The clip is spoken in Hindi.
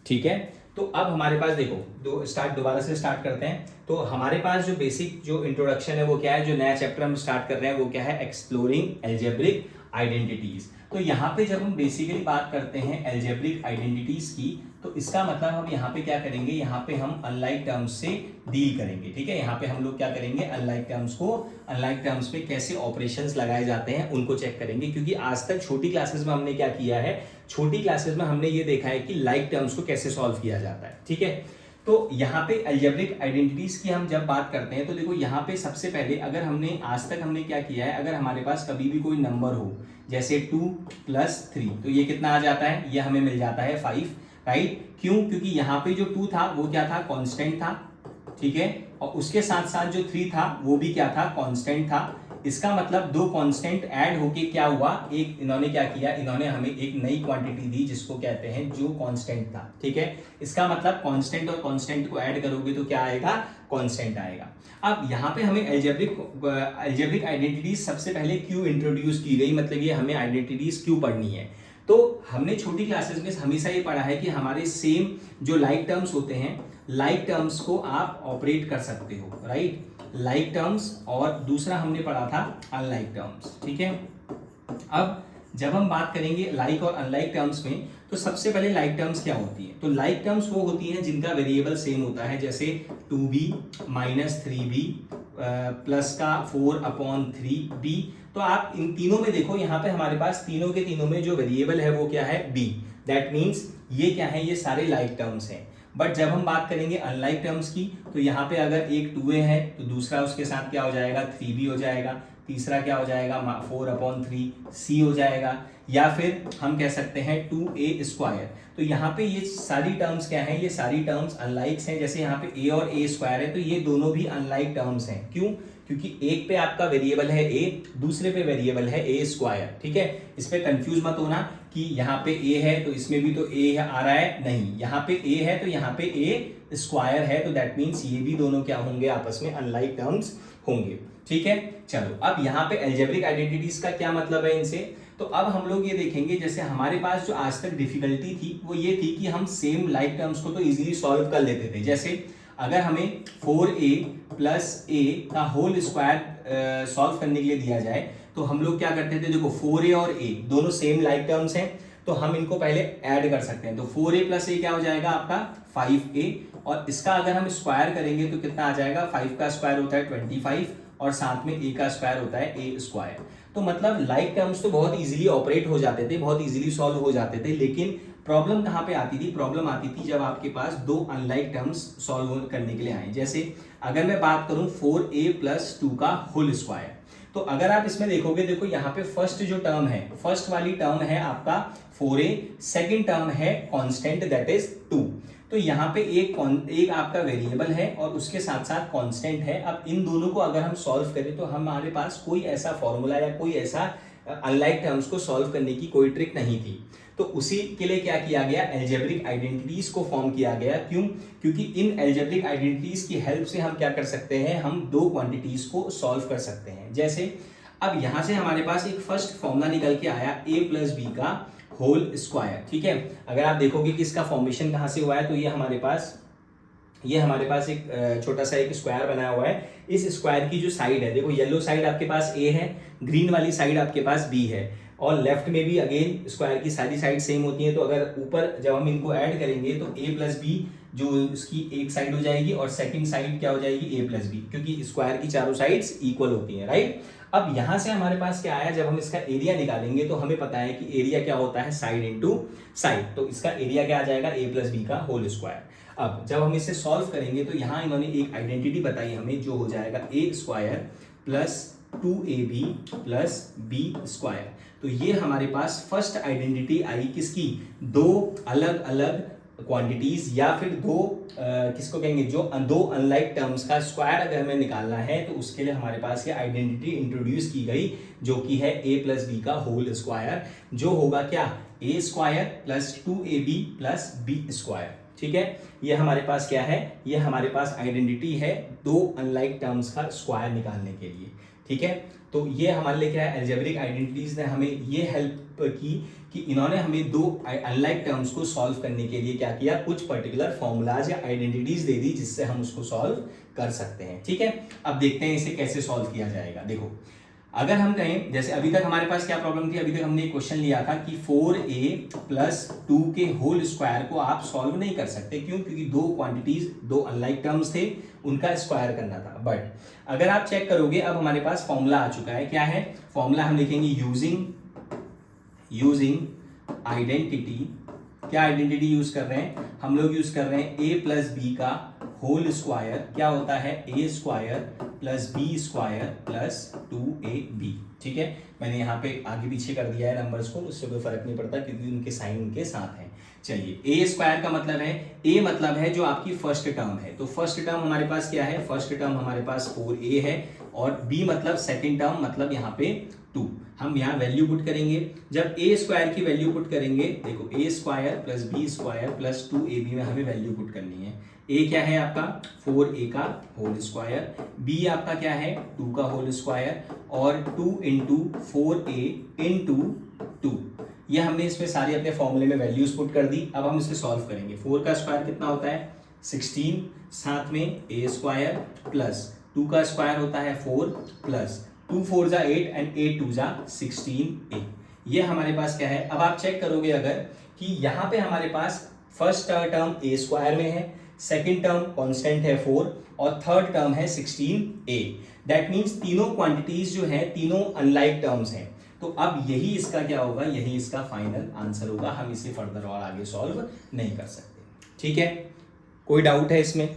ठीक है। तो अब हमारे पास देखो दोबारा से स्टार्ट करते हैं। तो हमारे पास जो बेसिक जो इंट्रोडक्शन है वो क्या है, जो नया चैप्टर हम स्टार्ट कर रहे हैं वो क्या है, एक्सप्लोरिंग अलजेब्रिक आइडेंटिटीज। तो यहाँ पे जब हम बेसिकली बात करते हैं अलजेब्रिक आइडेंटिटीज की, तो इसका मतलब हम यहाँ पे क्या करेंगे, यहाँ पे हम अनलाइक टर्म्स से डील करेंगे। ठीक है, यहाँ पे हम लोग क्या करेंगे, अनलाइक टर्म्स पे कैसे ऑपरेशंस लगाए जाते हैं उनको चेक करेंगे। क्योंकि आज तक छोटी क्लासेस में हमने क्या किया है, छोटी क्लासेस में हमने ये देखा है कि लाइक टर्म्स को कैसे सॉल्व किया जाता है। ठीक है, तो यहाँ पे अलजेब्रिक आइडेंटिटीज की हम जब बात करते हैं तो देखो यहाँ पे सबसे पहले अगर हमने आज तक हमने क्या किया है, अगर हमारे पास कभी भी कोई नंबर हो जैसे 2 + 3, तो ये कितना आ जाता है, ये हमें मिल जाता है 5, राइट। क्यों, क्योंकि यहाँ पे जो 2 था वो क्या था, कांस्टेंट था। ठीक है, और उसके साथ साथ जो 3 था वो भी क्या था, कांस्टेंट था। इसका मतलब दो कांस्टेंट ऐड होके क्या हुआ, एक इन्होंने क्या किया, इन्होंने हमें एक नई क्वांटिटी दी जिसको कहते हैं जो कांस्टेंट था। ठीक है, इसका मतलब कांस्टेंट और कांस्टेंट को ऐड करोगे तो क्या आएगा, कांस्टेंट आएगा। अब यहाँ पे हमें अलजेब्रिक आइडेंटिटीज सबसे पहले क्यों इंट्रोड्यूस की गई, मतलब ये हमें आइडेंटिटीज क्यों पढ़नी है। तो हमने छोटी क्लासेस में हमेशा ये पढ़ा है कि हमारे सेम जो लाइक टर्म्स होते हैं, लाइक टर्म्स को आप ऑपरेट कर सकते हो, राइट, लाइक टर्म्स, और दूसरा हमने पढ़ा था अनलाइक टर्म्स। ठीक है, अब जब हम बात करेंगे लाइक और अनलाइक टर्म्स में, तो सबसे पहले लाइक टर्म्स क्या होती है, तो लाइक टर्म्स वो होती हैं जिनका वेरिएबल सेम होता है, जैसे 2b - 3b प्लस का 4/3b। तो आप इन तीनों में देखो, यहाँ पे हमारे पास तीनों के तीनों में जो वेरिएबल है वो क्या है, b। दैट मीन्स ये क्या है, ये सारे लाइक टर्म्स हैं। बट जब हम बात करेंगे अनलाइक टर्म्स की, तो यहाँ पे अगर एक 2a है तो दूसरा उसके साथ क्या हो जाएगा, 3b हो जाएगा, तीसरा क्या हो जाएगा, 4/3c हो जाएगा, या फिर हम कह सकते हैं 2a²। तो यहाँ पे ये सारी टर्म्स क्या है, ये सारी टर्म्स अनलाइक्स हैं। जैसे यहाँ पे a और a² है, तो ये दोनों भी अनलाइक टर्म्स हैं। क्यों, क्योंकि एक पे आपका वेरिएबल है a, दूसरे पे वेरिएबल है a²। ठीक है, इस पे कंफ्यूज मत होना कि यहाँ पे a है तो इसमें भी तो a आ रहा है, नहीं, यहाँ पे a है तो यहाँ पे a² है, तो दैट मीन्स ये भी दोनों क्या होंगे, आपस में अनलाइक टर्म्स होंगे। ठीक है, चलो अब यहाँ पे अलजेब्रिक आइडेंटिटीज का क्या मतलब है इनसे, तो अब हम लोग ये देखेंगे, जैसे हमारे पास जो आज तक डिफिकल्टी थी वो ये थी कि हम सेम लाइक टर्म्स को तो इजीली सॉल्व कर लेते थे। जैसे अगर हमें 4a + a का होल स्क्वायर सॉल्व करने के लिए दिया जाए, तो हम लोग क्या करते थे, देखो 4a और a दोनों सेम लाइक टर्म्स हैं, तो हम इनको पहले ऐड कर सकते हैं। तो 4a + a क्या हो जाएगा आपका 5a, और इसका अगर हम स्क्वायर करेंगे तो कितना आ जाएगा, 5 का स्क्वायर होता है 25, और साथ में a का स्क्वायर होता है a²। तो मतलब लाइक टर्म्स तो बहुत इजीली ऑपरेट हो जाते थे, बहुत इजीली सॉल्व हो जाते थे, लेकिन प्रॉब्लम कहाँ पे आती थी, प्रॉब्लम आती थी जब आपके पास दो अनलाइक टर्म्स सॉल्व करने के लिए आए। जैसे अगर मैं बात करूं 4a + 2 का होल स्क्वायर, तो अगर आप इसमें देखोगे, देखो यहाँ पे फर्स्ट जो टर्म है, फर्स्ट वाली टर्म है आपका 4a, सेकेंड टर्म है कांस्टेंट दैट इज 2। तो यहाँ पे एक आपका वेरिएबल है और उसके साथ साथ कांस्टेंट है। अब इन दोनों को अगर हम सॉल्व करें तो हमारे पास कोई ऐसा फॉर्मूला या कोई ऐसा अनलाइक टर्म्स को सॉल्व करने की कोई ट्रिक नहीं थी। तो उसी के लिए क्या किया गया, अलजेब्रिक आइडेंटिटीज को फॉर्म किया गया। क्यों, क्योंकि इन अलजेब्रिक आइडेंटिटीज की हेल्प से हम क्या कर सकते हैं, हम दो क्वांटिटीज को सॉल्व कर सकते हैं। जैसे अब यहां से हमारे पास एक फर्स्ट फॉर्मूला निकल के आया a + b का होल स्क्वायर। ठीक है, अगर आप देखोगे कि इसका फॉर्मेशन कहां से हुआ है, तो ये हमारे पास एक छोटा सा एक स्क्वायर बनाया हुआ है। इस स्क्वायर की जो साइड है, देखो येलो साइड आपके पास a है, ग्रीन वाली साइड आपके पास b है, और लेफ्ट में भी अगेन स्क्वायर की सारी साइड सेम होती है। तो अगर ऊपर जब हम इनको ऐड करेंगे तो a + b जो उसकी एक साइड हो जाएगी और सेकंड साइड क्या हो जाएगी, a + b, क्योंकि स्क्वायर की चारों साइड्स इक्वल होती हैं, राइट। अब यहां से हमारे पास क्या आया, जब हम इसका एरिया निकालेंगे तो हमें पता है कि एरिया क्या होता है, साइड इंटू साइड। तो इसका एरिया क्या आ जाएगा, a + b का होल स्क्वायर। अब जब हम इसे सॉल्व करेंगे तो यहाँ इन्होंने एक आइडेंटिटी बताई हमें, जो हो जाएगा a² + 2ab + b²। तो ये हमारे पास फर्स्ट आइडेंटिटी आई किसकी, दो अलग अलग क्वांटिटीज या फिर दो किसको कहेंगे, जो दो अनलाइक टर्म्स का स्क्वायर अगर हमें निकालना है तो उसके लिए हमारे पास ये आइडेंटिटी इंट्रोड्यूस की गई, जो कि है a + b का होल स्क्वायर, जो होगा क्या, a² + 2ab + b²। ठीक है, ये हमारे पास क्या है, ये हमारे पास आइडेंटिटी है दो अनलाइक टर्म्स का स्क्वायर निकालने के लिए। ठीक है, तो ये हमारे लिए क्या है, अलजेब्रिक आइडेंटिटीज ने हमें ये हेल्प की कि इन्होंने हमें दो अनलाइक टर्म्स को सॉल्व करने के लिए क्या किया, कुछ पर्टिकुलर फॉर्मूलाज या आइडेंटिटीज दे दी जिससे हम उसको सॉल्व कर सकते हैं। ठीक है, अब देखते हैं इसे कैसे सॉल्व किया जाएगा। देखो, अगर हम कहें जैसे अभी तक हमारे पास क्या प्रॉब्लम थी, अभी तक हमने एक क्वेश्चन लिया था कि 4a प्लस 2 के होल स्क्वायर को आप सॉल्व नहीं कर सकते। क्यों? क्योंकि दो क्वांटिटीज, दो अनलाइक टर्म्स थे, उनका स्क्वायर करना था। बट अगर आप चेक करोगे, अब हमारे पास फॉर्मूला आ चुका है। क्या है फॉर्मूला? हम लिखेंगे यूजिंग आइडेंटिटी। क्या आइडेंटिटी यूज कर रहे हैं हम लोग? यूज कर रहे हैं a प्लस बी का होल स्क्वायर। क्या होता है? a square plus B square plus 2ab। ठीक है, मैंने यहाँ पे आगे पीछे कर दिया है नंबर्स को, उससे कोई फर्क नहीं पड़ता क्योंकि उनके साइन उनके साथ हैं। चलिए, a स्क्वायर का मतलब है, a मतलब है जो आपकी फर्स्ट टर्म है। तो फर्स्ट टर्म हमारे पास क्या है? फर्स्ट टर्म हमारे पास 4a है, और b मतलब सेकेंड टर्म, मतलब यहाँ पे 2। हम यहाँ वैल्यू पुट करेंगे। जब a स्क्वायर की वैल्यू पुट करेंगे, देखो a square plus B square plus 2ab में हमें वैल्यू पुट करनी है। a क्या है आपका? 4a का होल स्क्वायर, b आपका क्या है? 2 का होल स्क्वायर, और 2 इंटू 4a इंटू 2। ये हमने इसमें सारी अपने फॉर्मूले में वैल्यूज पुट कर दी। अब हम इसे सॉल्व करेंगे। 4 का स्क्वायर कितना होता है? 16, साथ में a स्क्वायर प्लस 2 का स्क्वायर होता है 4 प्लस 2 4 जा 8 एंड 8 2 जा 16a। ये हमारे पास क्या है? अब आप चेक करोगे अगर कि यहाँ पे हमारे पास फर्स्ट टर्म a स्क्वायर में है, सेकेंड टर्म कांस्टेंट है 4, और थर्ड टर्म है 16a। दैट मीन्स तीनों क्वांटिटीज जो है तीनों अनलाइक टर्म्स हैं। तो अब यही इसका क्या होगा? यही इसका फाइनल आंसर होगा। हम इसे फर्दर और आगे सॉल्व नहीं कर सकते। ठीक है, कोई डाउट है इसमें?